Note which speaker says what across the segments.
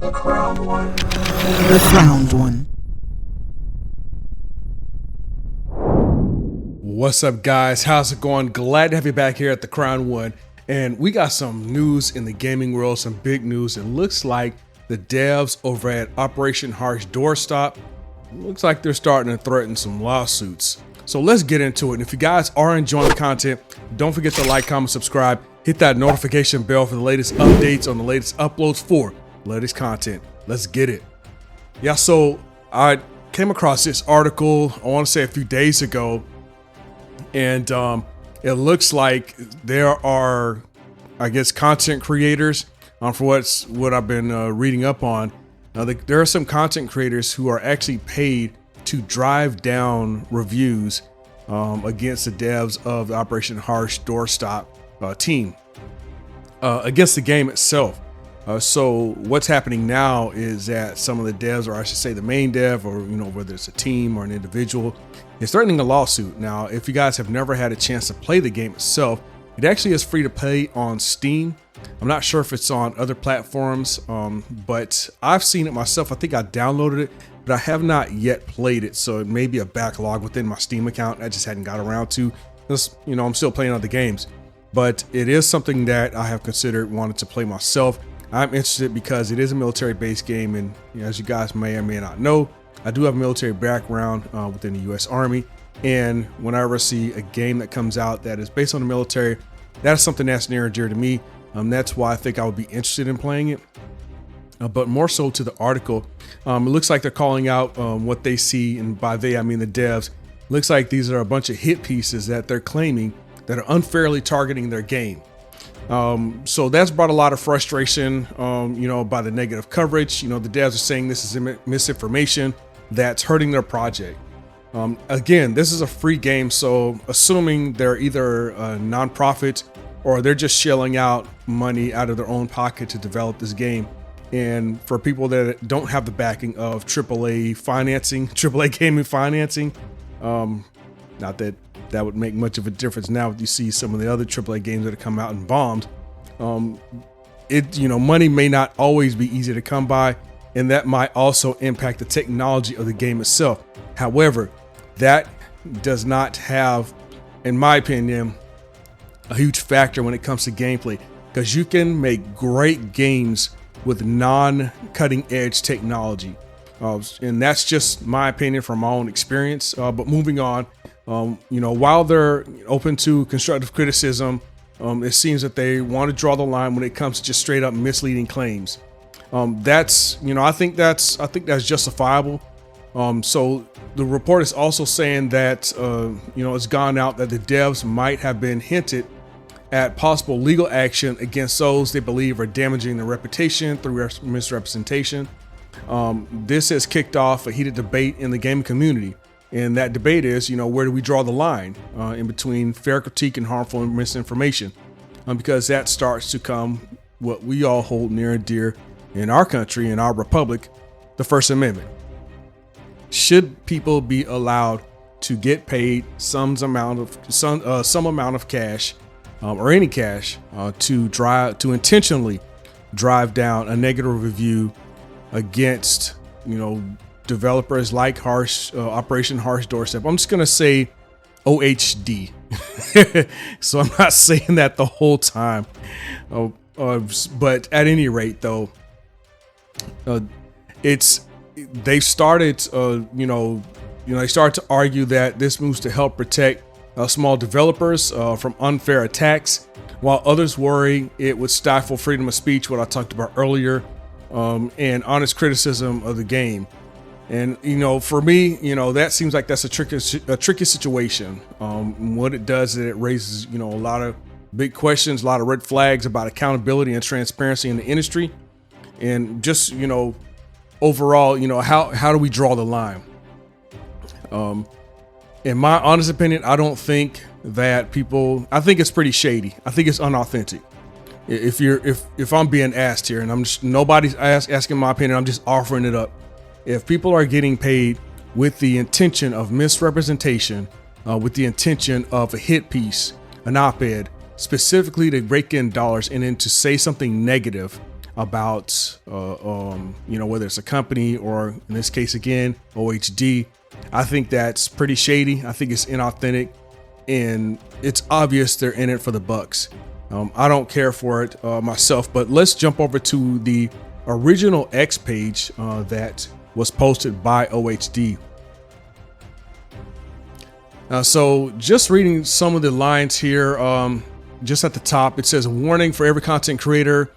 Speaker 1: The crowned one.
Speaker 2: What's up, guys? How's it going? Glad to have you back here at the Crown One. And we got some news in the gaming world, some big news. It looks like the devs over at Operation Harsh Doorstop, looks like they're starting to threaten some lawsuits. So let's get into it. And if you guys are enjoying the content, don't forget to like, comment, subscribe, hit that notification bell for the latest updates on the latest uploads for latest content. Let's get it. Yeah, so I came across this article, I want to say a few days ago, and it looks like there are, I guess, content creators, for what I've been reading up on. There are some content creators who are actually paid to drive down reviews against the devs of the Operation Harsh Doorstop team, against the game itself. So what's happening now is that some of the devs, or I should say the main dev, or whether it's a team or an individual, is threatening a lawsuit. Now, if you guys have never had a chance to play the game itself, it actually is free to play on Steam. I'm not sure if it's on other platforms, but I've seen it myself. I think I downloaded it, but I have not yet played it. So it may be a backlog within my Steam account I just hadn't got around to, because I'm still playing other games. But it is something that I have considered wanting to play myself. I'm interested because it is a military-based game, and as you guys may or may not know, I do have a military background within the U.S. Army. And whenever I see a game that comes out that is based on the military, that's something that's near and dear to me. That's why I think I would be interested in playing it. But more so to the article, it looks like they're calling out what they see, and by they I mean the devs. Looks like these are a bunch of hit pieces that they're claiming that are unfairly targeting their game. So that's brought a lot of frustration, by the negative coverage. The devs are saying this is misinformation that's hurting their project. Again, this is a free game, so assuming they're either a nonprofit or they're just shelling out money out of their own pocket to develop this game. And for people that don't have the backing of AAA financing, AAA gaming financing, not that that would make much of a difference now. You see some of the other AAA games that have come out and bombed. Money may not always be easy to come by, and that might also impact the technology of the game itself. However, that does not have, in my opinion, a huge factor when it comes to gameplay, because you can make great games with non-cutting edge technology. And that's just my opinion from my own experience. But moving on, while they're open to constructive criticism, it seems that they want to draw the line when it comes to just straight up misleading claims. I think that's justifiable. So the report is also saying that, it's gone out that the devs might have been hinted at possible legal action against those they believe are damaging their reputation through misrepresentation. This has kicked off a heated debate in the gaming community. And that debate is, where do we draw the line in between fair critique and harmful misinformation? Because that starts to come what we all hold near and dear in our country, in our republic, the First Amendment. Should people be allowed to get paid some amount of cash, or any cash, to intentionally drive down a negative review against, developers like Operation Harsh Doorstop? I'm just gonna say OHD. So I'm not saying that the whole time. But at any rate, though, they started to argue that this moves to help protect small developers from unfair attacks, while others worry it would stifle freedom of speech, what I talked about earlier, and honest criticism of the game. And for me, that seems like that's a tricky situation. What it does is it raises a lot of big questions, a lot of red flags about accountability and transparency in the industry, and just overall, how do we draw the line? In my honest opinion, I don't think that I think it's pretty shady. I think it's unauthentic. If I'm being asked here, and nobody's asking my opinion, I'm just offering it up. If people are getting paid with the intention of misrepresentation, with the intention of a hit piece, an op-ed, specifically to rake in dollars and then to say something negative about, whether it's a company or in this case, again, OHD. I think that's pretty shady. I think it's inauthentic, and it's obvious they're in it for the bucks. I don't care for it myself, but let's jump over to the original X page that was posted by OHD. So just reading some of the lines here, just at the top, it says, warning for every content creator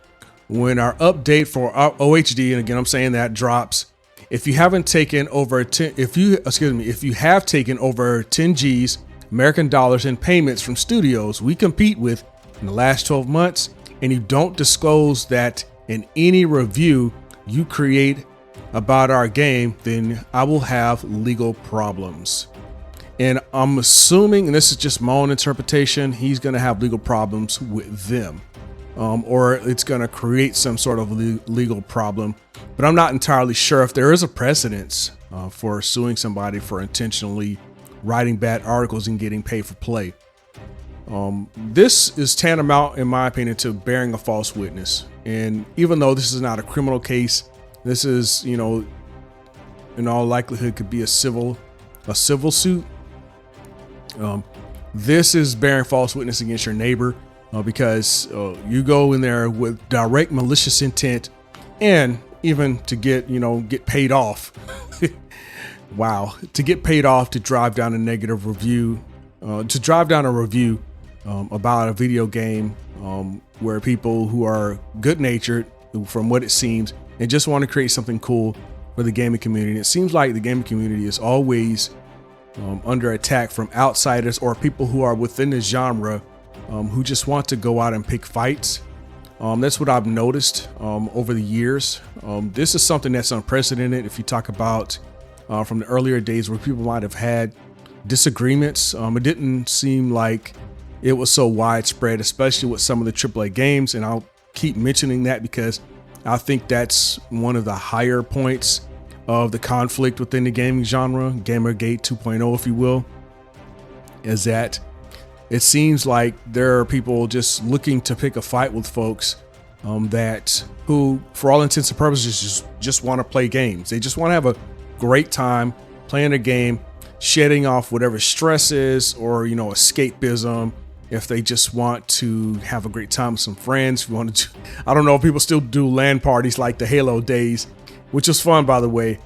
Speaker 2: when our update for our OHD, and again, I'm saying that, drops. If you haven't taken over 10, if you have taken over 10 G's American dollars in payments from studios we compete with in the last 12 months, and you don't disclose that in any review you create about our game, then I will have legal problems. And I'm assuming, and this is just my own interpretation, he's going to have legal problems with them, or it's going to create some sort of legal problem. But I'm not entirely sure if there is a precedence for suing somebody for intentionally writing bad articles and getting paid for play. This is tantamount, in my opinion, to bearing a false witness. And even though this is not a criminal case, this is, in all likelihood could be a civil suit. This is bearing false witness against your neighbor because you go in there with direct malicious intent, and even to get paid off. Wow, to get paid off to drive down a negative review, about a video game where people who are good natured, from what it seems, and just want to create something cool for the gaming community. And it seems like the gaming community is always under attack from outsiders or people who are within the genre who just want to go out and pick fights. That's what I've noticed over the years. This is something that's unprecedented. If you talk about from the earlier days where people might have had disagreements, it didn't seem like it was so widespread, especially with some of the AAA games. And I'll keep mentioning that because I think that's one of the higher points of the conflict within the gaming genre, Gamergate 2.0, if you will, is that it seems like there are people just looking to pick a fight with folks who, for all intents and purposes, just want to play games. They just want to have a great time playing a game, shedding off whatever stress is, or escapism. If they just want to have a great time with some friends, if you want to, I don't know if people still do LAN parties like the Halo days, which was fun, by the way.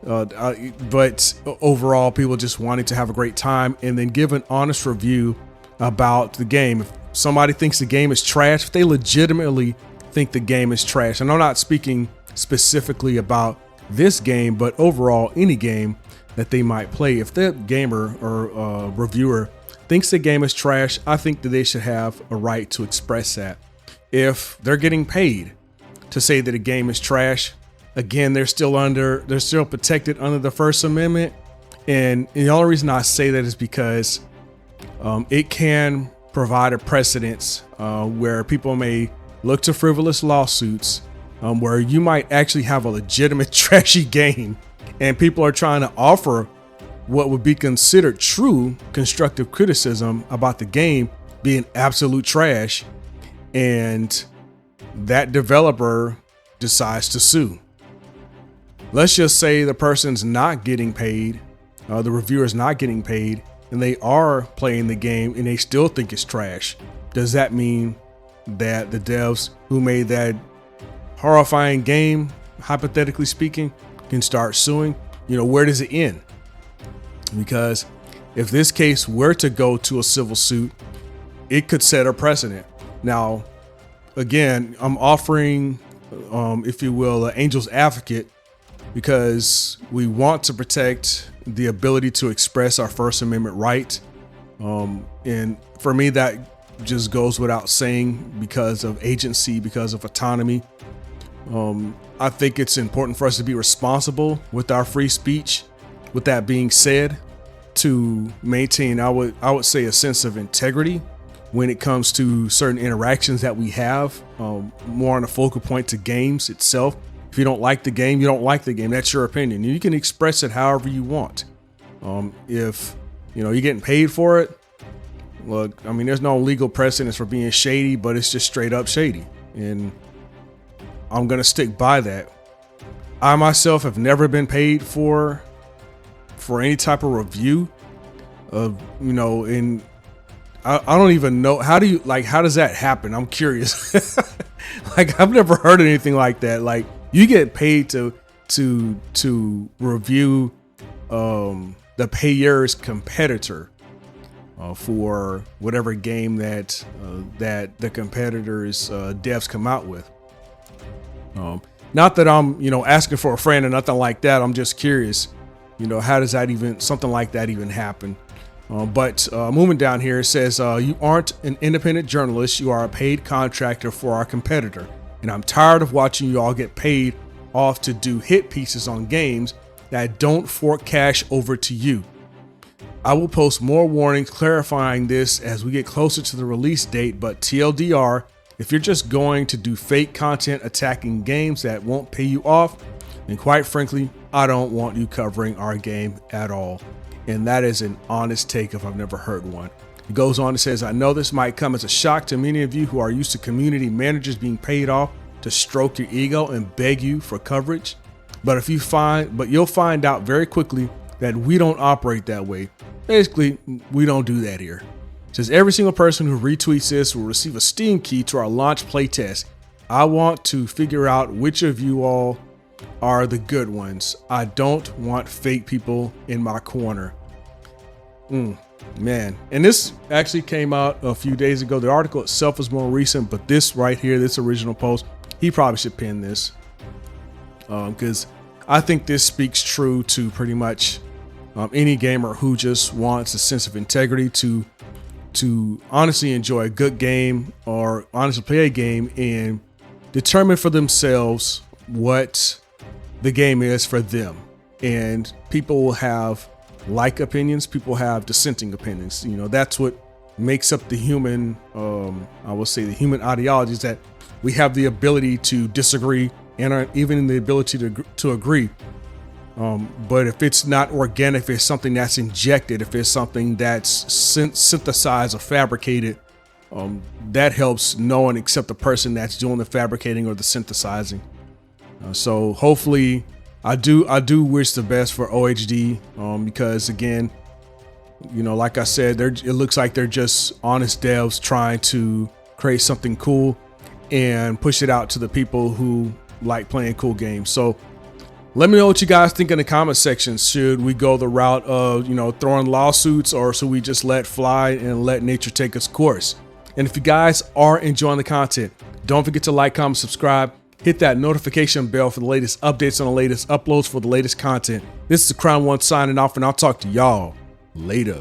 Speaker 2: But overall, people just wanting to have a great time and then give an honest review about the game. If somebody thinks the game is trash, if they legitimately think the game is trash, and I'm not speaking specifically about this game, but overall any game that they might play, if that gamer or reviewer thinks the game is trash, I think that they should have a right to express that. If they're getting paid to say that a game is trash, again, they're still protected under the First Amendment. And the only reason I say that is because it can provide a precedence where people may look to frivolous lawsuits where you might actually have a legitimate trashy game and people are trying to offer what would be considered true constructive criticism about the game being absolute trash, and that developer decides to sue. Let's just say the person's not getting paid, the reviewer's not getting paid, and they are playing the game and they still think it's trash. Does that mean that the devs who made that horrifying game, hypothetically speaking, can start suing? Where does it end? Because if this case were to go to a civil suit, it could set a precedent. Now, again, I'm offering, if you will, an angel's advocate, because we want to protect the ability to express our First Amendment right. And for me, that just goes without saying because of agency, because of autonomy. I think it's important for us to be responsible with our free speech. With that being said, to maintain, I would say, a sense of integrity when it comes to certain interactions that we have, more on a focal point to games itself. If you don't like the game, you don't like the game. That's your opinion. You can express it however you want. If you're getting paid for it, look, there's no legal precedence for being shady, but it's just straight up shady. And I'm going to stick by that. I myself have never been paid for any type of review of, and I don't even know, how does that happen? I'm curious. Like, I've never heard of anything like that. Like, you get paid to review the payer's competitor for whatever game that the competitor's devs come out with. Not that I'm asking for a friend or nothing like that. I'm just curious, how does something like that even happen? But moving down here, it says, you aren't an independent journalist. You are a paid contractor for our competitor. And I'm tired of watching you all get paid off to do hit pieces on games that don't fork cash over to you. I will post more warnings clarifying this as we get closer to the release date, but TLDR, if you're just going to do fake content attacking games that won't pay you off, then quite frankly, I don't want you covering our game at all. And that is an honest take if I've never heard one. It goes on and says, I know this might come as a shock to many of you who are used to community managers being paid off to stroke your ego and beg you for coverage. But you'll find out very quickly that we don't operate that way. Basically, we don't do that here. It says every single person who retweets this will receive a Steam key to our launch playtest. I want to figure out which of you all are the good ones. I don't want fake people in my corner. Man, and this actually came out a few days ago. The article itself is more recent, but this right here, this original post, he probably should pin this because I think this speaks true to pretty much any gamer who just wants a sense of integrity to honestly enjoy a good game or honestly play a game and determine for themselves what the game is for them. And people will have like opinions, people have dissenting opinions. That's what makes up the human, I will say the human ideology, is that we have the ability to disagree and even the ability to agree. But if it's not organic, if it's something that's injected, if it's something that's synthesized or fabricated, that helps no one except the person that's doing the fabricating or the synthesizing. So hopefully, I do wish the best for OHD because again, like I said, it looks like they're just honest devs trying to create something cool and push it out to the people who like playing cool games. So let me know what you guys think in the comment section. Should we go the route of, throwing lawsuits, or should we just let fly and let nature take its course? And if you guys are enjoying the content, don't forget to like, comment, subscribe. Hit that notification bell for the latest updates on the latest uploads for the latest content. This is the Crown One signing off, and I'll talk to y'all later.